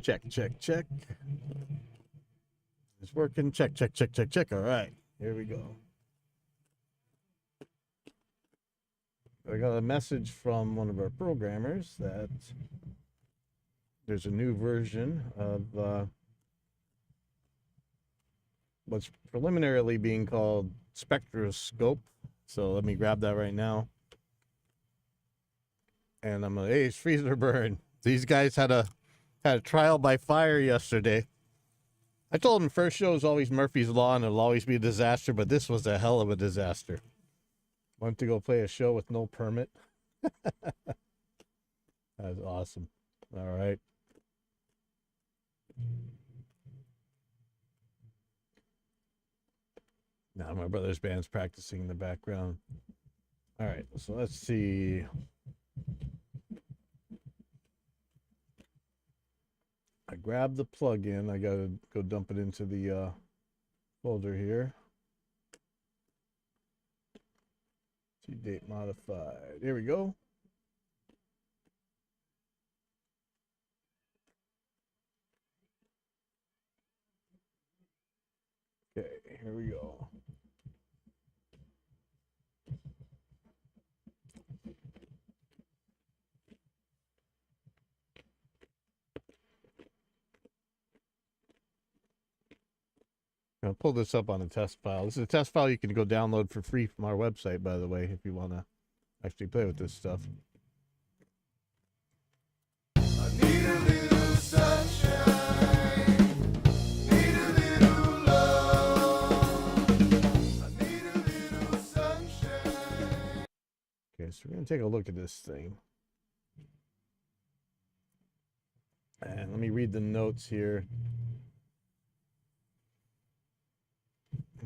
Check, check, check. It's working. Check, check, check, check, check. All right, here we go. I got a message from one of our programmers that there's a new version of what's preliminarily being called spectroscope. So let me grab that right now. And I'm like, hey, it's freezer burn. These guys had a trial by fire yesterday. I told them first show is always Murphy's Law and it'll always be a disaster, but this was a hell of a disaster. Went to go play a show with no permit. That's awesome. All right. Now my brother's band's practicing in the background. All right, so let's see. I grabbed the plug-in. I gotta go dump it into the folder here. See, date modified. Here we go. Okay, here we go. I'll pull this up on a test file. This is a test file you can go download for free from our website, by the way, if you want to actually play with this stuff. I need a little sunshine. Need a little love. I need a little sunshine. Okay, so we're going to take a look at this thing. And let me read the notes here.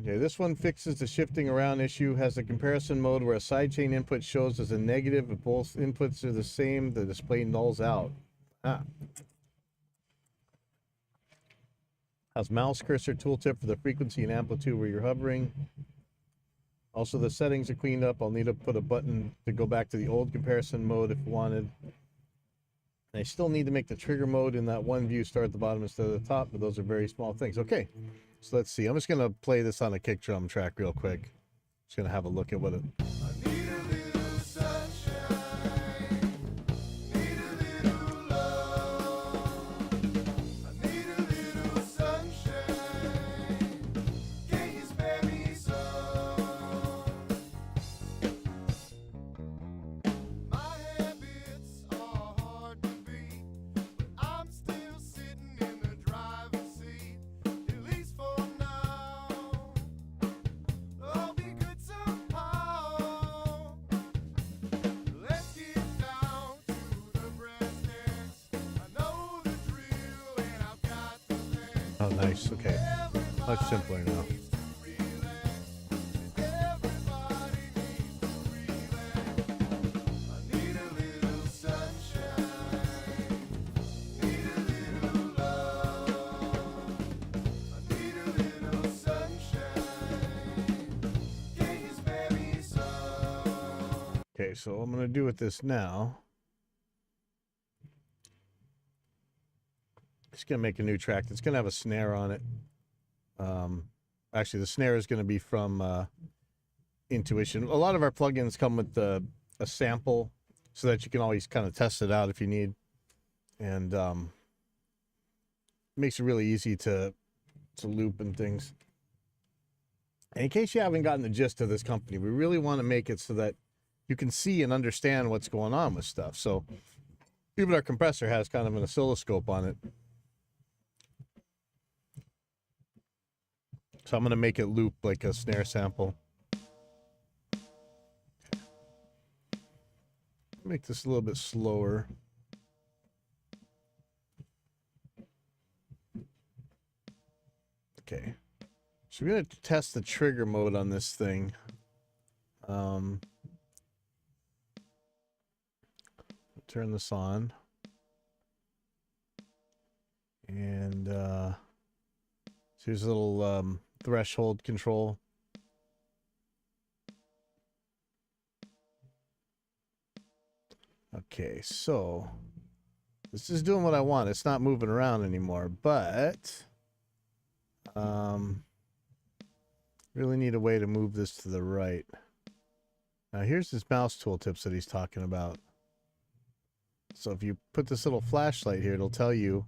Okay, this one fixes the shifting around issue, has a comparison mode where a sidechain input shows as a negative. If both inputs are the same, the display nulls out. Has mouse cursor tooltip for the frequency and amplitude where you're hovering. Also, the settings are cleaned up. I'll need to put a button to go back to the old comparison mode if wanted. And I still need to make the trigger mode in that one view start at the bottom instead of the top, but those are very small things. Okay. So let's see. I'm just going to play this on a kick drum track real quick. Just going to have a look at what it... I need a little sunshine. Need a little love. I need a little sunshine. Can you spare me some? My habits are hard to beat, but I'm still sitting in the driver's seat. Oh, nice. Okay. Much simpler now. Okay, so what I'm going to do with this now, just going to make a new track that's going to have a snare on it. Actually, the snare is going to be from Intuition. A lot of our plugins come with a sample so that you can always kind of test it out if you need. And makes it really easy to loop and things. And in case you haven't gotten the gist of this company, we really want to make it so that you can see and understand what's going on with stuff. So even our compressor has kind of an oscilloscope on it. So I'm going to make it loop like a snare sample. Make this a little bit slower. Okay. So we're going to test the trigger mode on this thing. Turn this on. And so here's a little threshold control. Okay, so this is doing what I want. It's not moving around anymore, but really need a way to move this to the right. Now here's his mouse tooltips that he's talking about. So if you put this little flashlight here, it'll tell you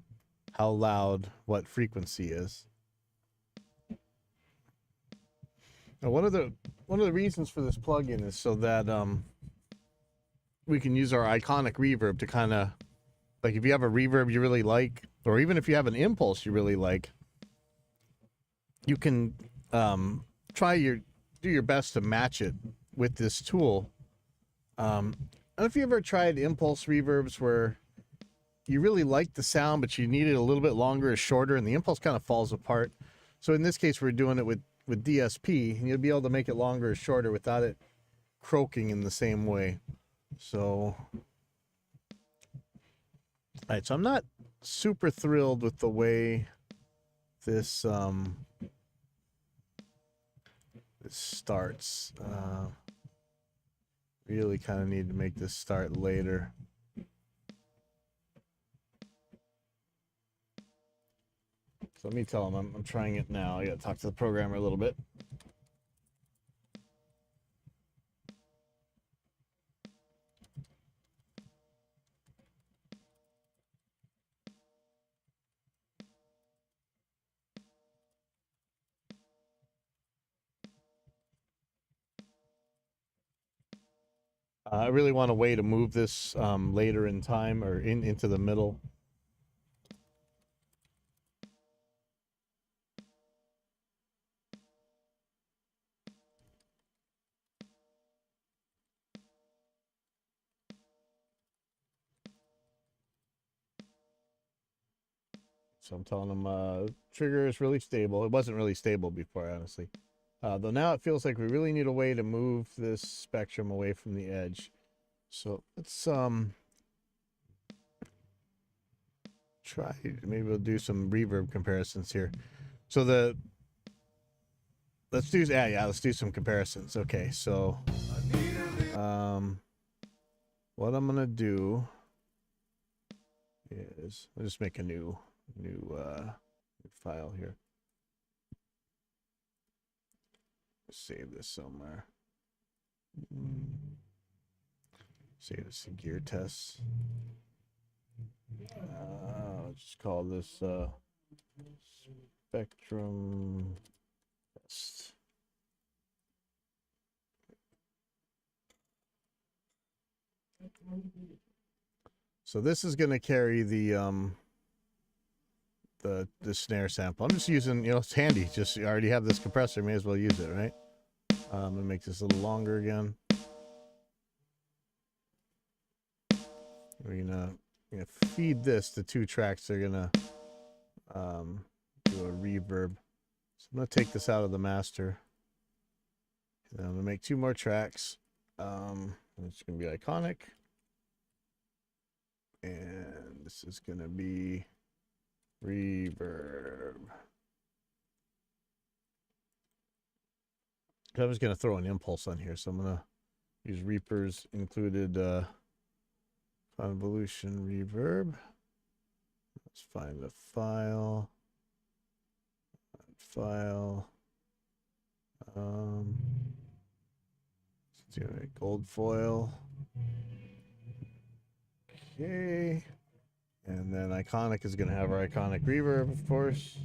how loud what frequency is. Now one of the reasons for this plugin is so that we can use our iconic reverb to kind of, like, if you have a reverb you really like, or even if you have an impulse you really like, you can do your best to match it with this tool. I don't know if you ever tried impulse reverbs where you really like the sound but you need it a little bit longer or shorter and the impulse kind of falls apart. So in this case we're doing it with DSP, and you'll be able to make it longer or shorter without it croaking in the same way. So, all right, so I'm not super thrilled with the way this this starts. Really kind of need to make this start later. So let me tell him I'm trying it now. I got to talk to the programmer a little bit. I really want a way to move this later in time, or into the middle. So I'm telling him trigger is really stable. It wasn't really stable before, honestly. Though now it feels like we really need a way to move this spectrum away from the edge. So let's try, maybe we'll do some reverb comparisons here. So let's do some comparisons. Okay, so what I'm gonna do is I'll just make a new file here. Save this somewhere. Save this in gear tests. I'll just call this spectrum test. So this is going to carry the snare sample. I'm just using, it's handy. Just, you already have this compressor, may as well use it, right? I'm gonna make this a little longer again. We're gonna feed this to 2 tracks. They're gonna do a reverb. So I'm gonna take this out of the master. And I'm gonna make 2 more tracks. It's gonna be iconic, and this is gonna be reverb. I was going to throw an impulse on here, so I'm going to use Reaper's included convolution reverb. Let's find the file. Let's do a gold foil. Okay. And then iconic is going to have our iconic reverb, of course.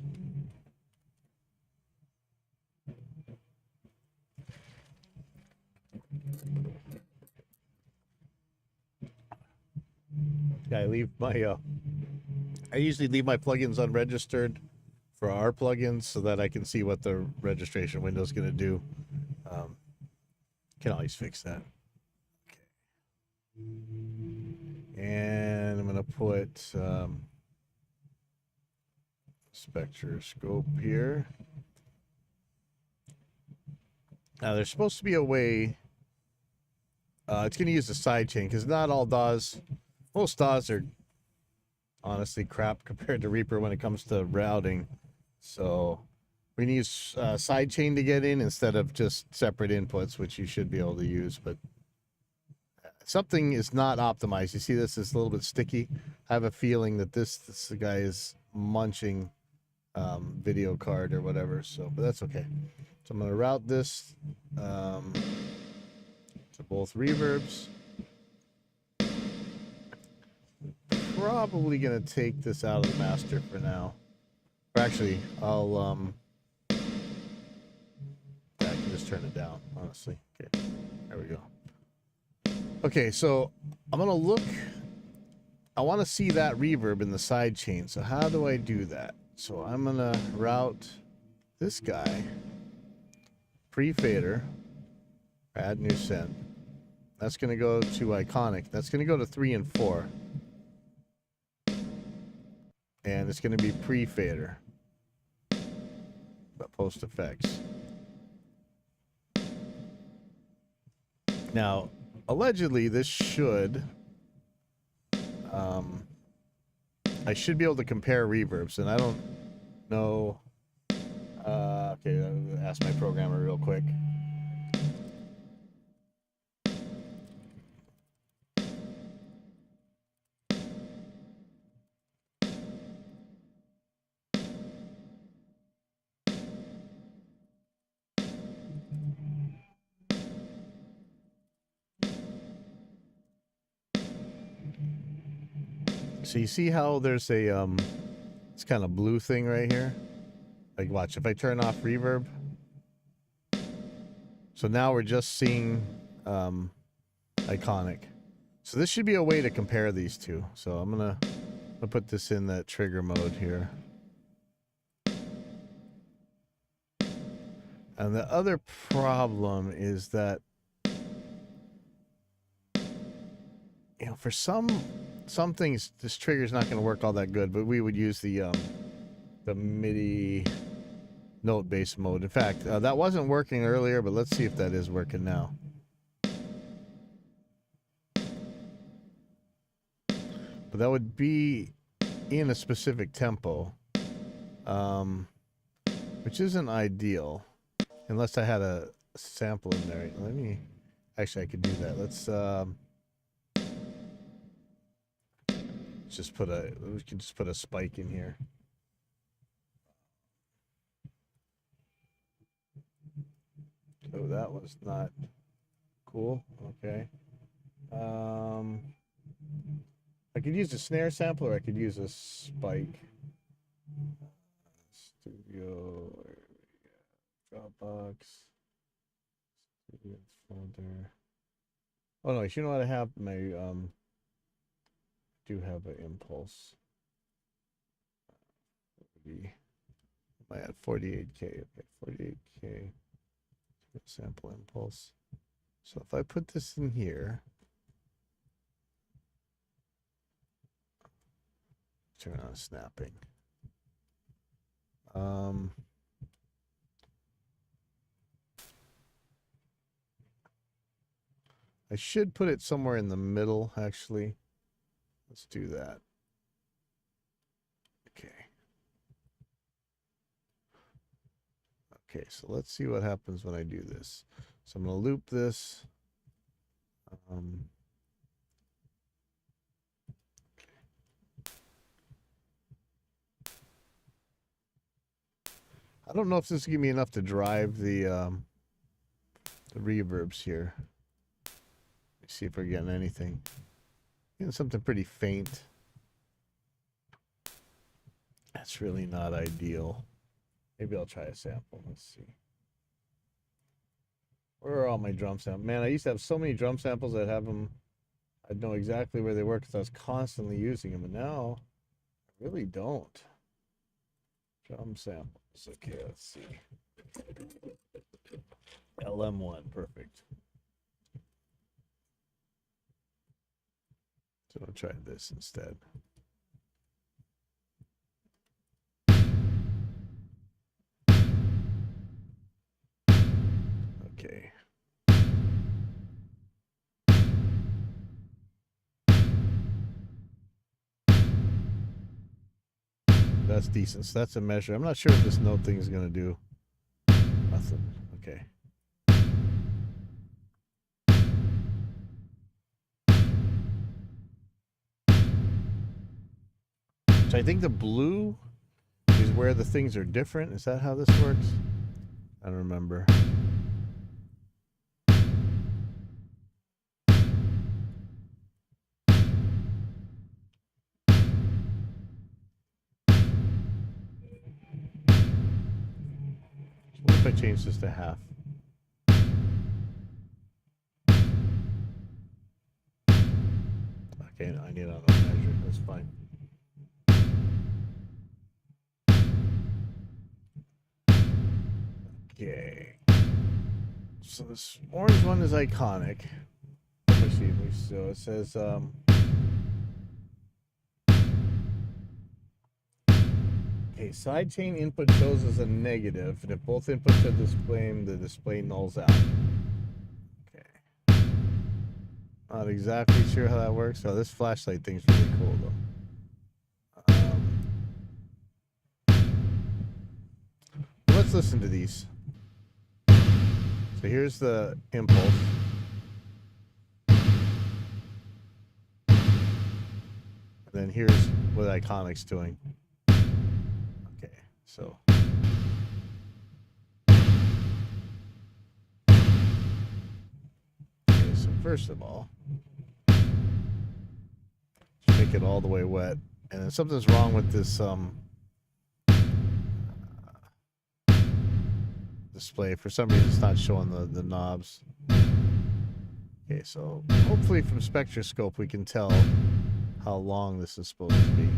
Yeah, I usually leave my plugins unregistered for our plugins so that I can see what the registration window is going to do. Can always fix that. Okay. And I'm going to put spectroscope here. Now there's supposed to be a way. It's going to use the sidechain because not all DAWs, most DAWs are honestly crap compared to Reaper when it comes to routing. So we need sidechain to get in instead of just separate inputs, which you should be able to use. But something is not optimized. You see this is a little bit sticky. I have a feeling that this guy is munching video card or whatever. So, but that's okay. So I'm going to route this to both reverbs. Probably going to take this out of the master for now. Or actually, I'll I can just turn it down, honestly. Okay, there we go. Okay, so I'm gonna look. I want to see that reverb in the side chain. So how do I do that? So I'm gonna route this guy, pre-fader, add new send. That's gonna go to iconic. That's gonna go to 3 and 4. And it's going to be pre-fader, but post effects. Now, allegedly, this should, I should be able to compare reverbs, and I don't know. Okay, I'll ask my programmer real quick. So you see how there's a this kind of blue thing right here? Like watch, if I turn off reverb. So now we're just seeing iconic. So this should be a way to compare these two. So I'm gonna put this in that trigger mode here. And the other problem is that, you know, for some things this trigger is not going to work all that good, but we would use the MIDI note-based mode. In fact, that wasn't working earlier, but let's see if that is working now. But that would be in a specific tempo, which isn't ideal, unless I had a sample in there. Let me, actually I could do that. Let's just we can just put a spike in here. Oh, that was not cool. Okay. I could use a snare sample, or I could use a spike. Studio, Dropbox, studio folder. Oh no, you know what? I have my do have an impulse. I had 48K. Okay, 48K sample impulse. So if I put this in here, turn on snapping. I should put it somewhere in the middle, actually. Let's do that. Okay. Okay, so let's see what happens when I do this. So I'm going to loop this. I don't know if this is gonna be enough to drive the reverbs here. Let's see if we're getting anything. Getting something pretty faint. That's really not ideal. Maybe I'll try a sample. Let's see. Where are all my drum samples? Man, I used to have so many drum samples that have them. I'd know exactly where they were because I was constantly using them, and now I really don't. Drum samples. Okay, let's see. LM1, perfect. So I'll try this instead. Okay. That's decent. So that's a measure. I'm not sure what this note thing is going to do. Nothing. Okay. So I think the blue is where the things are different. Is that how this works? I don't remember. What if I change this to half? Okay, no, I need it on a measure. That's fine. Okay. So this orange one is iconic. Let me see. So it says okay, sidechain input shows as a negative, and if both inputs are displaying, the display nulls out. Okay. Not exactly sure how that works. Oh, this flashlight thing's really cool though. Let's listen to these. So here's the impulse. And then here's what Iconic's doing. Okay, so. Okay, so first of all, just make it all the way wet. And then something's wrong with this display. For some reason, it's not showing the knobs. Okay, so hopefully from spectroscope we can tell how long this is supposed to be.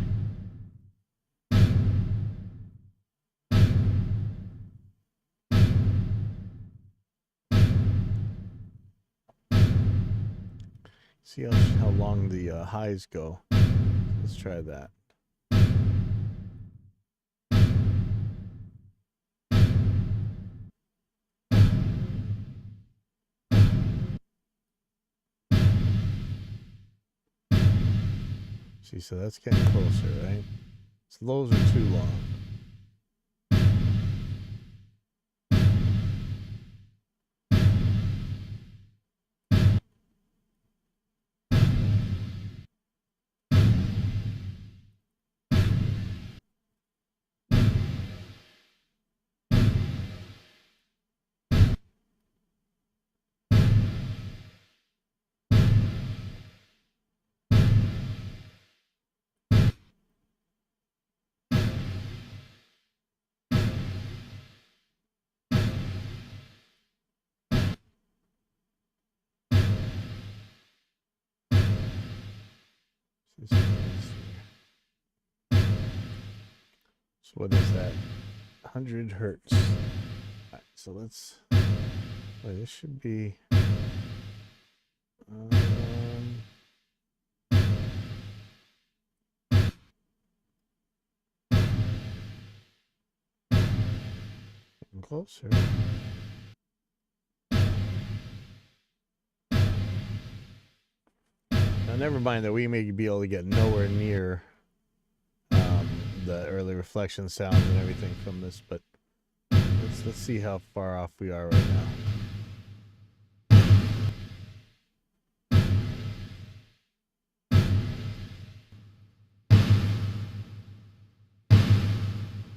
See how long the highs go. Let's try that. See, so that's getting closer, right? Its lows are too long. So what is that? 100 hertz. All right, so let's. Wait, this should be. Closer. Now, never mind that we may be able to get nowhere near the early reflection sound and everything from this, but let's see how far off we are right now.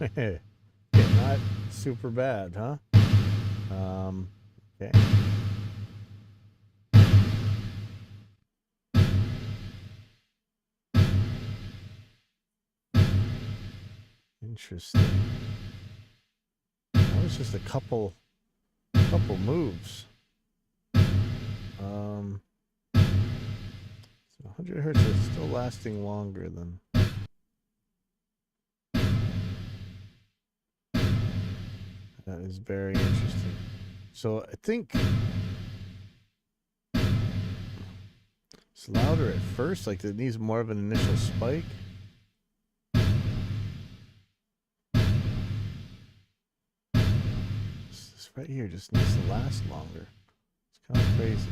Okay, not super bad, huh? Okay. Interesting. That was just a couple moves. So 100 hertz is still lasting longer than. That is very interesting. So I think it's louder at first, like it needs more of an initial spike. This right here just needs to last longer. It's kind of crazy.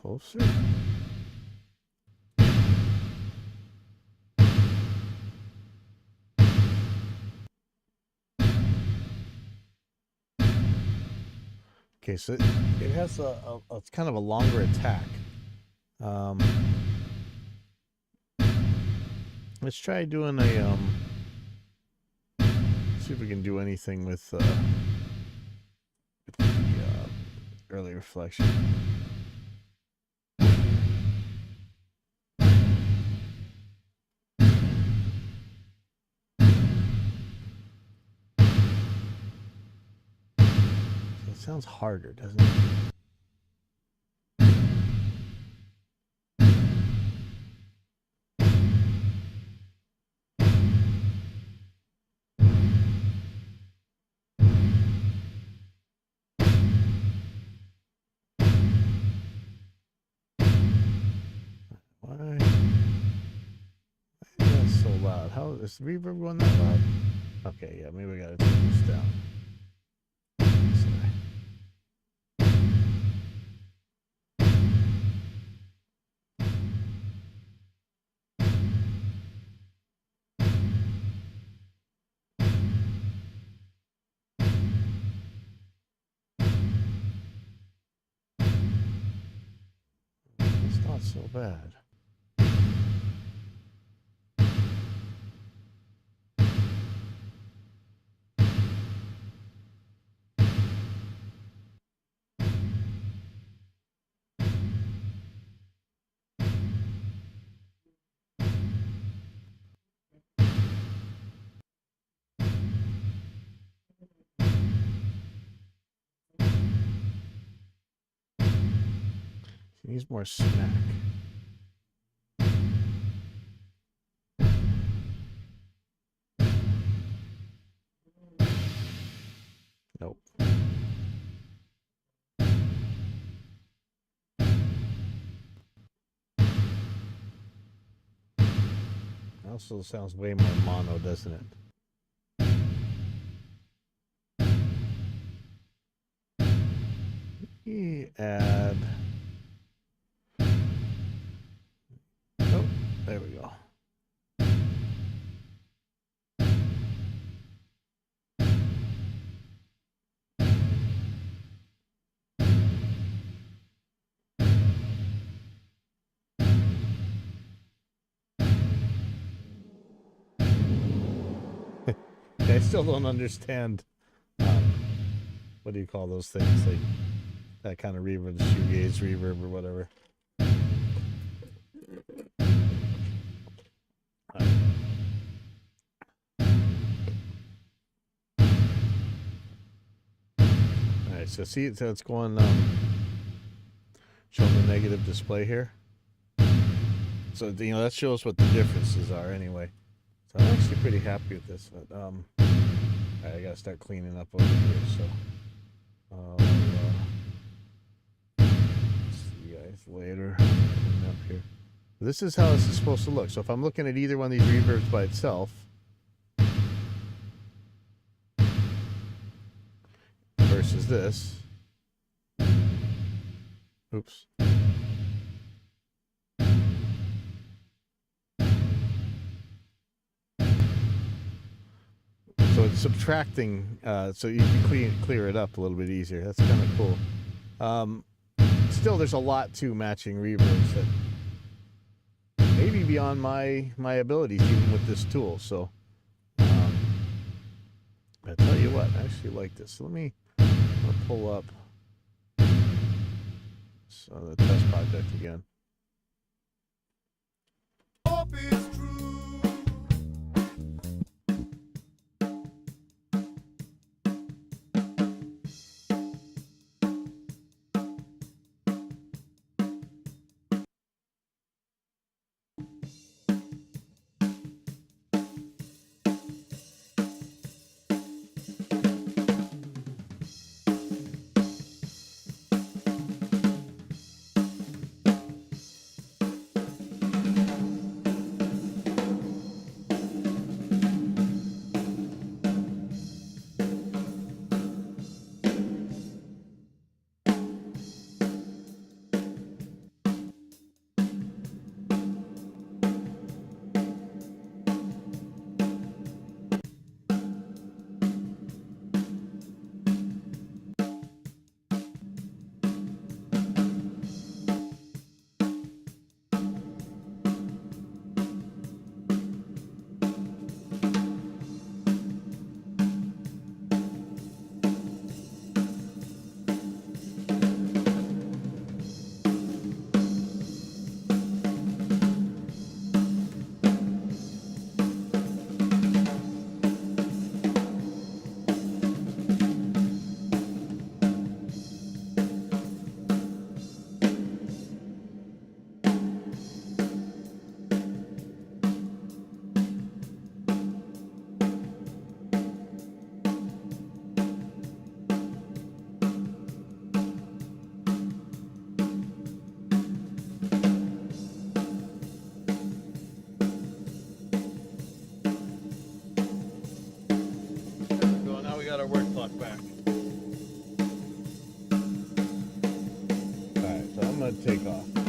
Closer. Okay, so it has it's kind of a longer attack. Let's try doing a see if we can do anything with the early reflection. It sounds harder, doesn't it? Why is that so loud? How is the reverb going that loud? Okay, yeah, maybe we gotta turn this down. Sorry. It's not so bad. He needs more smack. Nope. Also sounds way more mono, doesn't it? Add. Oh, there we go. I still don't understand. What do you call those things? Like that kind of reverb, the shoegaze reverb or whatever. Alright, so see, so it's going, showing the negative display here. So, you know, that shows what the differences are anyway. So I'm actually pretty happy with this. But, alright, I gotta start cleaning up over here, so. See you guys later. Up here. This is how this is supposed to look. So if I'm looking at either one of these reverbs by itself, versus this. Oops. So it's subtracting, so you can clear it up a little bit easier. That's kind of cool. Still, there's a lot to matching reverbs that may be beyond my abilities, even with this tool. So I tell you what, I actually like this. So let me pull up the test project again. clock back. Alright, so I'm gonna take off.